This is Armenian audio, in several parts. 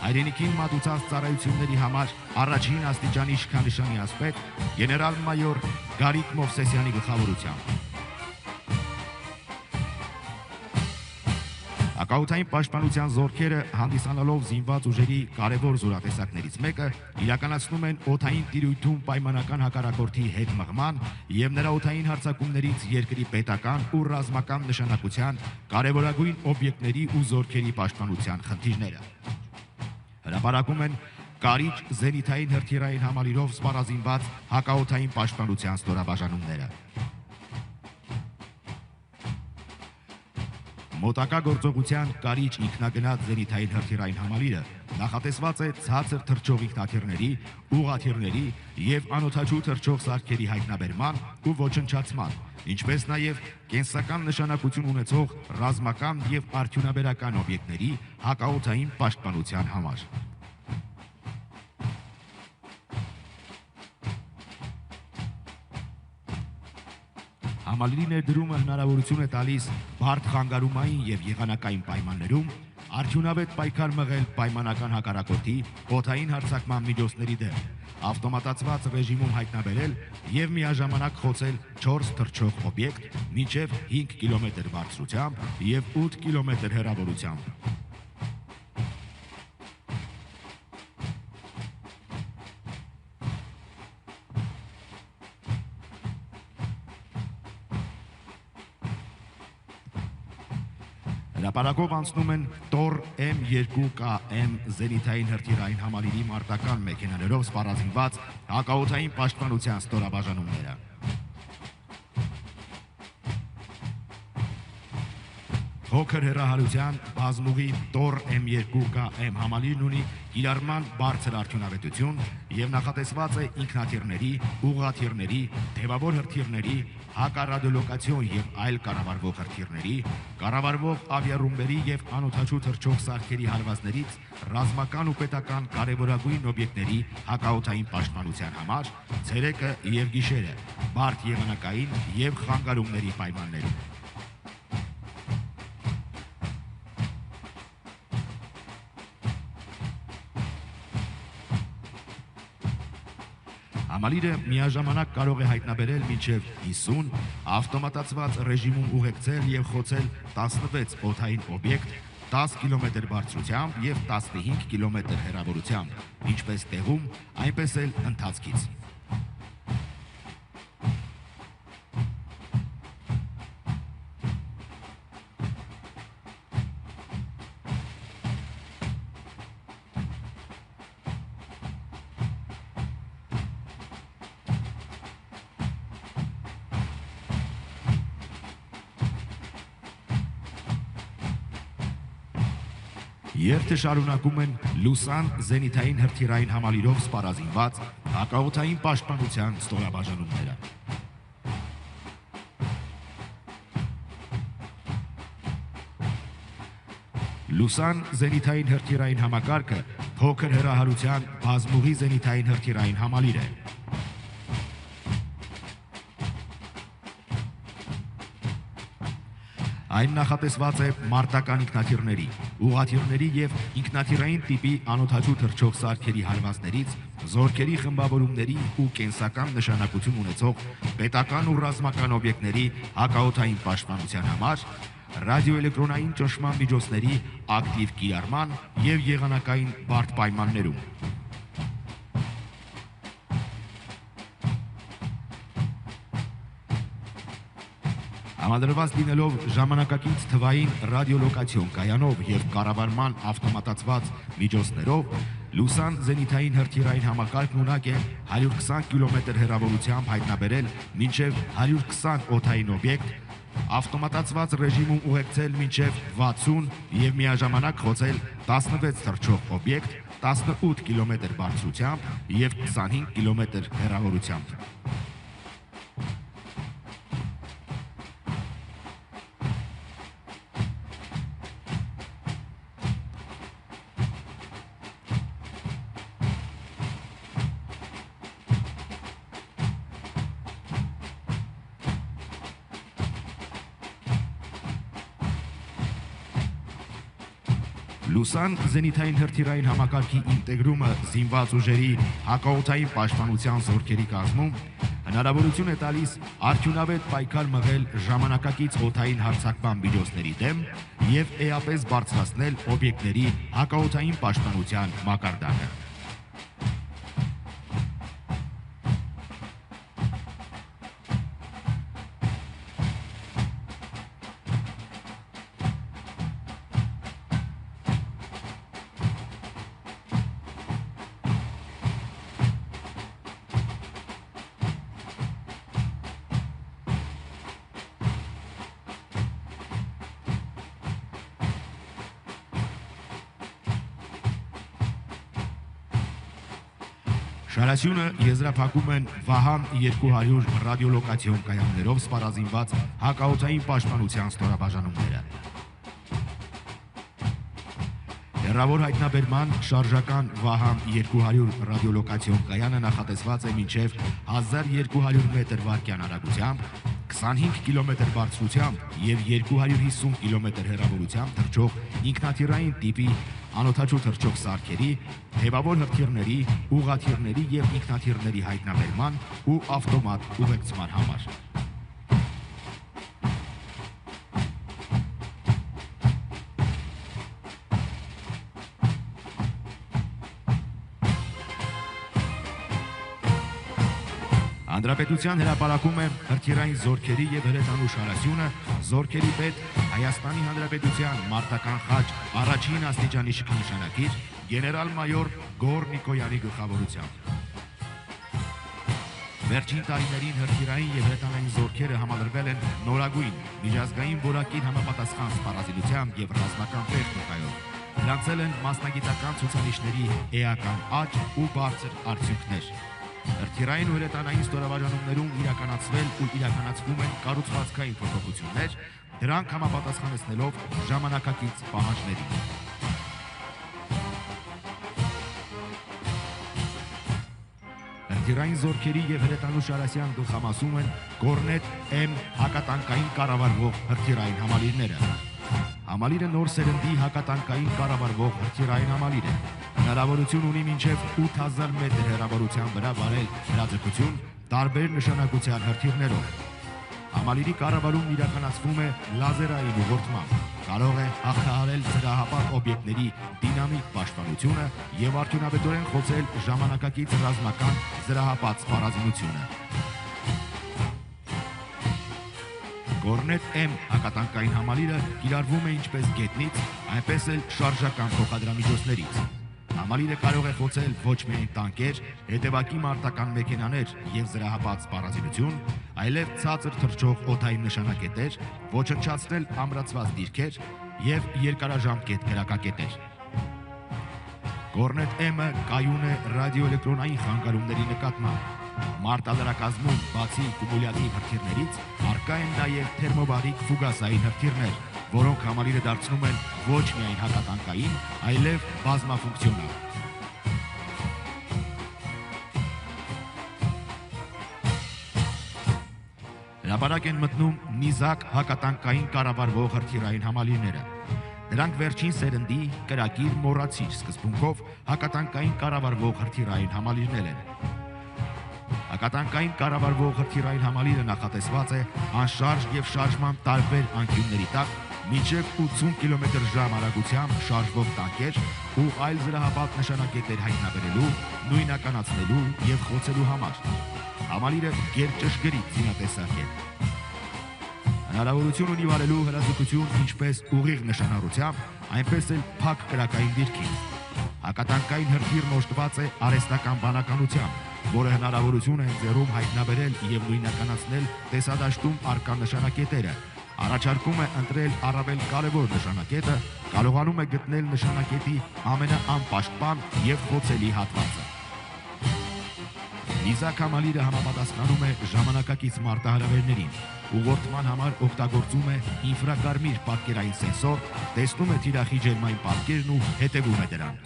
հայրենիքին մատուցած ծառայությունների համար առաջին աստիճանի իշխանանշանի ասպետ գեներալ-մայոր Գարիկ Մովսեսյանի գլխավորությամբ։ Հակաօդային պաշտպանության զորքերը հանդիսանալով զինված ուժերի կարևոր զորատեսակներից մեկը իրականացնում են օդային տիրույթում պայմանական հակառակորդի հետ մղման եւ նրա օդային հարձակումներից երկրի պետական ու ռազմական նշանակության կարևորագույն օբյեկտների ու զորքերի պաշտպանության խնդիրները։ Հրապարակում են Կարիճ զենիթային հրթիռային համալիրով սպառազինված հակաօդային պաշտպանության ստորաբաժանումները։ Մոտակա գործողության Կարիճ ինքնագնաց զենիթային հրթիռային համալիրը նախատեսված է ցածր թռչող ինքնաթիռների, ուղղաթիռների եւ անօդաչու թռչող սարքերի հայտնաբերման ու ոչնչացման, ինչպես նաեւ կենսական նշանակություն ունեցող ռազմական եւ արդյունաբերական օբյեկտների հակաօդային պաշտպանության համար։ Համալիրի ներդրումը հնարավորություն է տալիս բարդ խանգարումային եւ եղանակային պայմաններում արդյունավետ պայքար մղել պայմանական հակառակորդի օդային հարձակման միջոցների դեմ, ավտոմատացված ռեժիմում հայտնաբերել եւ միաժամանակ խոցել 4 թռչող օբյեկտ մինչեւ 5 կիլոմետր բարձրությամբ եւ 8 կիլոմետր հեռավորությամբ։ Հրապարակով անցնում են Տոր M2KM զենիթային հրթիռային համալիրի մարտական մեքենաներով սպառազինված հակաօդային պաշտպանության ստորաբաժանումները։ Փոքր հեռահարության բազմուղի Տոր M2KM համալիրն ունի կիրառման բարձր արդյունավետություն եւ նախատեսված է ինքնաթիռների, ուղղաթիռների, թևավոր հրթիռների, հակառադիոլոկացիոն եւ այլ կառավարվող հրթիռների, կառավարվող ավիառումբերի եւ անօդաչու թռչող սարքերի հարվածներից ռազմական ու պետական կարևորագույն օբյեկտների հակաօդային պաշտպանության համար ցերեկը եւ գիշերը, բարդ եղանակային եւ խանգարումների պայմաններում։ Համալիրը միաժամանակ կարող է հայտնաբերել մինչև 50 ավտոմատացված ռեժիմում ուղեկցել եւ խոցել 16 օդային օբյեկտ 10 կիլոմետր բարձրությամբ եւ 15 կիլոմետր հեռավորությամբ, ինչպես տեղում, այնպես էլ ընթացքից։ Երթը շարունակում են Լուսան զենիթային հրթիռային համալիրով սպառազինված հակաօդային պաշտպանության ստորաբաժանումները։ Լուսան զենիթային հրթիռային համակարգը փոքր հեռահարության բազմուղի զենիթային հրթիռային համալիր է։ Այն նախատեսված է մարտական ինքնաթիռների, ուղղաթիռների եւ ինքնաթիռային տիպի անօդաչու թռչող սարքերի հարվածներից, զորքերի խմբավորումների ու կենսական նշանակություն ունեցող պետական ու ռազմական օբյեկտների հակաօդային պաշտպանության համար, ռադիոէլեկտրոնային ճնշման միջոցների ակտիվ կիրառման եւ եղանակային բարդ պայմաններում։ Համադրված լինելով ժամանակակից թվային ռադիոլոկացիոն կայանով եւ կառավարման ավտոմատացված միջոցներով, Լուսան զենիթային հրթիռային համակարգն ունակ է 120 կիլոմետր հեռավորությամբ հայտնաբերել մինչև 120 օդային օբյեկտ, ավտոմատացված ռեժիմում ուղեկցել մինչև 60 եւ միաժամանակ խոցել 16 թռչող օբյեկտ 18 կիլոմետր բարձրությամբ եւ 25 կիլոմետր հեռավորությամբ։ Լուսան զենիթային հրթիռային համակարգի ինտեգրումը զինված ուժերի հակաօդային պաշտպանության զորքերի կազմում հնարավորություն է տալիս արդյունավետ պայքար մղել ժամանակակից օդային հարձակման միջոցների դեմ եւ էապես բարձրացնել օբյեկտների հակաօդային պաշտպանության մակարդակը։ Շարասյունը եզրափակում են Վահան 200 ռադիոլոկացիոն կայաններով սպառազինված հակաօդային պաշտպանության ստորաբաժանումները։ Հեռավոր հայտնաբերման շարժական Վահան 200 ռադիոլոկացիոն կայանը նախատեսված է մինչև 1200 մետր վարկյան արագությամբ, 25 կիլոմետր բարձրությամբ և 250 կիլոմետր հեռավորությամբ թռչող ինքնաթիռային տիպի անօդաչու թռչող սարքերի, թևավոր հրթիռների, ուղղաթիռների և ինքնաթիռների հայտնաբերման ու ավտոմատ ուղեկցման համար։ Հանրապետության հրապարակում է հրթիռային զորքերի և հրետանու շարասյունը զորքերի պետ Հայաստանի Հանրապետության մարտական խաչ առաջին աստիճանի շքանշանակիր գեներալ-մայոր Գոռ Նիկոյանի գլխավորությամբ։ Վերջին տարիներին հրթիռային և հրետանային զորքերը համալրվել են նորագույն միջազգային որակին համապատասխան սպառազինությամբ և ռազմական տեխնիկայով, գրանցել են մասնագիտական ցուցանիշների էական աճ ու բարձր արդյունքներ։ Հրթիռային ու հրետանային ստորաբաժանումներում իրականացվել ու իրականացվում են կառուցվածքային փոփոխություններ, դրանք համապատասխանեցնելով ժամանակակից պահանջներին։ Հրթիռային զորքերի և հրետանու շարասյան գլխամասում են Կորնետ M հակատանկային կառավարվող հրթիռային համալիրները։ Համալիրը նոր սերնդի հակատանկային կառավարվող հրթիռային համալիր է։ Հնարավորություն ունի մինչև 8000 մետր հեռավորության վրա վարել հրաձգություն տարբեր նշանակության հրթիռներով։ Համալիրի կառավարումն իրականացվում է լազերային ուղղորդմամբ, կարող է հաղթահարել զրահապատ օբյեկտների դինամիկ պաշտպանությունը և արդյունավետորեն խոցել ժամանակակից ռազմական զրահապատ սպառազինությունը։ Կորնետ M հակատանկային համալիրը կիրառվում է ինչպես գետնից, այնպես էլ շարժական փոխադրամիջոցներից։ Համալիրը կարող է խոցել ոչ միայն տանկեր, հետևակի մարտական մեքենաներ և զրահապատ սպառազինություն, այլև ցածր թռչող օդային նշանակետեր, ոչնչացնել ամրացված դիրքեր և երկարաժամկետ գրակակետեր։ Կորնետ M-ը կայուն է ռադիոէլեկտրոնային խանգարումների նկատմամբ։ Մարտադրակազմում բացի կումուլյատիվ հրթիռներից առկա են նաև թերմոբարիկ ֆուգասային հրթիռներ, որոնք համալիրը դարձնում են ոչ միայն հակատանկային, այլև բազմաֆունկցիոնալ։ Հրապարակ են մտնում նիզակ հակատանկային կառավարվող հրթիռային համալիրները։ Դրանք վերջին սերնդի կրակիր մոռացիր սկզբունքով հակատանկային կառավարվող հրթիռային համալիրներ են։ Հակատանկային կառավարվող հրթիռային համալիրը նախատեսված է անշարժ և շարժման տարբեր անկյունների տակ մինչև 80 կմ/ժ արագությամբ շարժվող տանկեր ու այլ զրահապատ նշանակետեր հայտնաբերելու, նույնականացնելու և խոցելու համար։ Համալիրը գերճշգրիտ զինատեսակ է։ Հնարավորություն ունի վարելու հրաձգություն ինչպես ուղիղ նշանառությամբ, այնպես էլ փակ կրակային դիրքին։ Հակատանկային հրթիռն օժտված է արհեստական բանականությամբ, որը հնարավորություն է ընձեռում հայտնաբերել և նույնականացնել տեսադաշտում առկա նշանակետերը, առաջարկում է ընտրել առավել կարևոր նշանակետը, կարողանում է գտնել նշանակետի ամենաանպաշտպան և խոցելի հատվածը։ Նիզակ համալիրը համապատասխանում է ժամանակակից մարտահրավերներին, ուղղորդման համար օգտագործում է ինֆրակարմիր պատկերային սենսոր, տեսնում է թիրախի ջերմային պատկերն ու հետևում է դրան։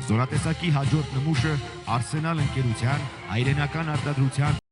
Զորատեսակի հաջորդ նմուշը Արսենալ ընկերության հայրենական արտադրության